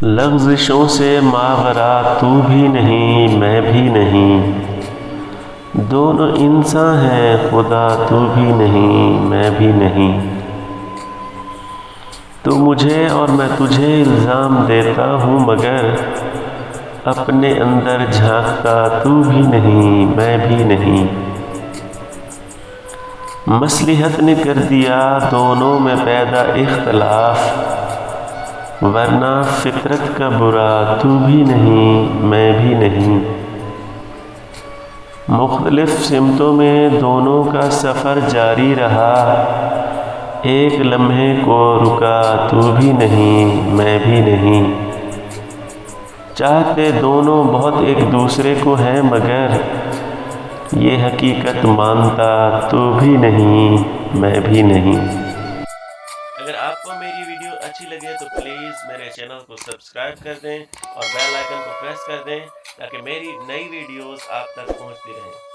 لغزشوں سے ماورا تو بھی نہیں میں بھی نہیں، دونوں انسان ہیں خدا تو بھی نہیں میں بھی نہیں۔ تو مجھے اور میں تجھے الزام دیتا ہوں مگر اپنے اندر جھانکتا تو بھی نہیں میں بھی نہیں۔ مصلحت نے کر دیا دونوں میں پیدا اختلاف، ورنہ فطرت کا برا تو بھی نہیں میں بھی نہیں۔ مختلف سمتوں میں دونوں کا سفر جاری رہا، ایک لمحے کو رکا تو بھی نہیں میں بھی نہیں۔ چاہتے دونوں بہت ایک دوسرے کو ہیں مگر یہ حقیقت مانتا تو بھی نہیں میں بھی نہیں۔ اگر آپ کو میری ویڈیو اچھی لگے تو پلیز میرے چینل کو سبسکرائب کر دیں اور بیل آئیکن کو پریس کر دیں تاکہ میری نئی ویڈیوز آپ تک پہنچتی رہیں۔